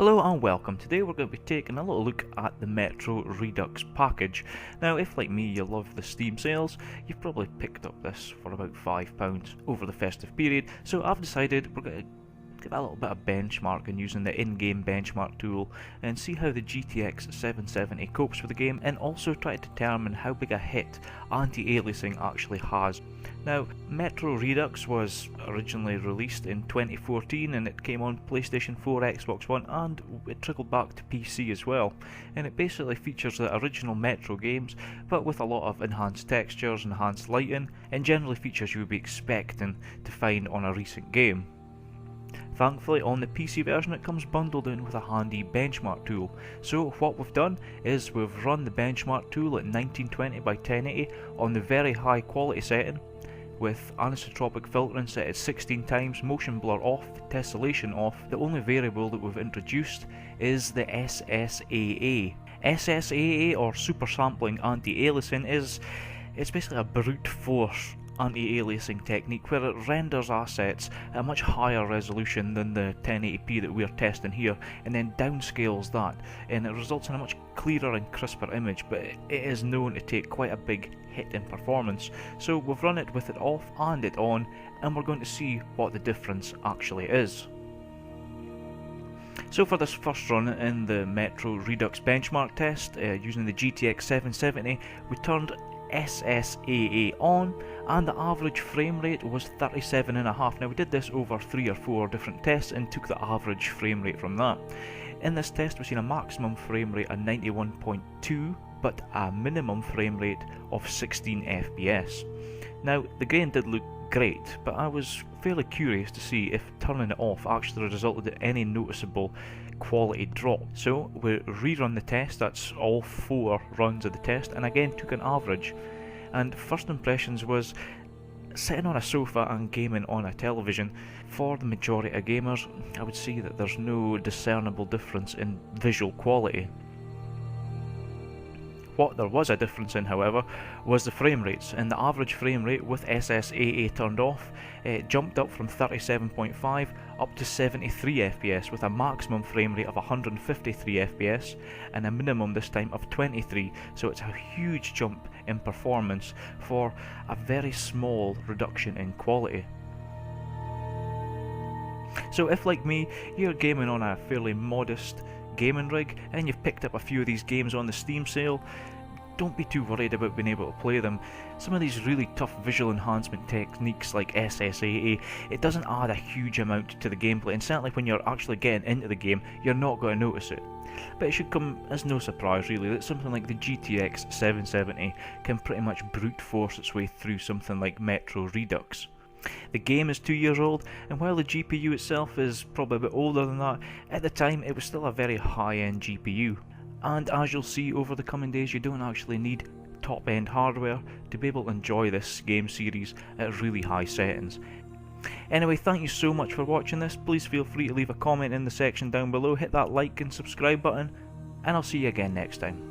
Hello and welcome. Today we're going to be taking a little look at the Metro Redux package. Now if like me you love the Steam sales, you've probably picked up this for about £5 over the festive period, so I've decided we're going to give a little bit of benchmarking using the in-game benchmark tool and see how the GTX 770 copes with the game, and also try to determine how big a hit anti-aliasing actually has. Now, Metro Redux was originally released in 2014 and it came on PlayStation 4, Xbox One, and it trickled back to PC as well. And it basically features the original Metro games, but with a lot of enhanced textures, enhanced lighting, and generally features you would be expecting to find on a recent game. Thankfully, on the PC version it comes bundled in with a handy benchmark tool. So what we've done is we've run the benchmark tool at 1920 by 1080 on the very high quality setting, with anisotropic filtering set at 16 times, motion blur off, tessellation off. The only variable that we've introduced is the SSAA. SSAA, or Super Sampled Anti Aliasing, it's basically a brute force anti-aliasing technique where it renders assets at a much higher resolution than the 1080p that we're testing here, and then downscales that, and it results in a much clearer and crisper image, but it is known to take quite a big hit in performance. So we've run it with it off and it on, and we're going to see what the difference actually is. So for this first run in the Metro Redux benchmark test, using the GTX 770, we turned SSAA on, and the average frame rate was 37.5. Now we did this over 3 or 4 different tests and took the average frame rate from that. In this test we've seen a maximum frame rate of 91.2 but a minimum frame rate of 16 FPS. Now the grain did look great, but I was fairly curious to see if turning it off actually resulted in any noticeable quality drop. So we rerun the test, that's all 4 runs of the test, and again took an average. And first impressions was, sitting on a sofa and gaming on a television, for the majority of gamers, I would say that there's no discernible difference in visual quality. What there was a difference in, however, was the frame rates, and the average frame rate with SSAA turned off, it jumped up from 37.5 up to 73 FPS, with a maximum frame rate of 153 FPS and a minimum this time of 23, so it's a huge jump in performance for a very small reduction in quality. So if, like me, you're gaming on a fairly modest gaming rig and you've picked up a few of these games on the Steam sale, don't be too worried about being able to play them. Some of these really tough visual enhancement techniques like SSAA, it doesn't add a huge amount to the gameplay, and certainly when you're actually getting into the game you're not going to notice it. But it should come as no surprise really that something like the GTX 770 can pretty much brute force its way through something like Metro Redux. The game is 2 years old, and while the GPU itself is probably a bit older than that, at the time it was still a very high-end GPU. And as you'll see over the coming days, you don't actually need top-end hardware to be able to enjoy this game series at really high settings. Anyway, thank you so much for watching this. Please feel free to leave a comment in the section down below, hit that like and subscribe button, and I'll see you again next time.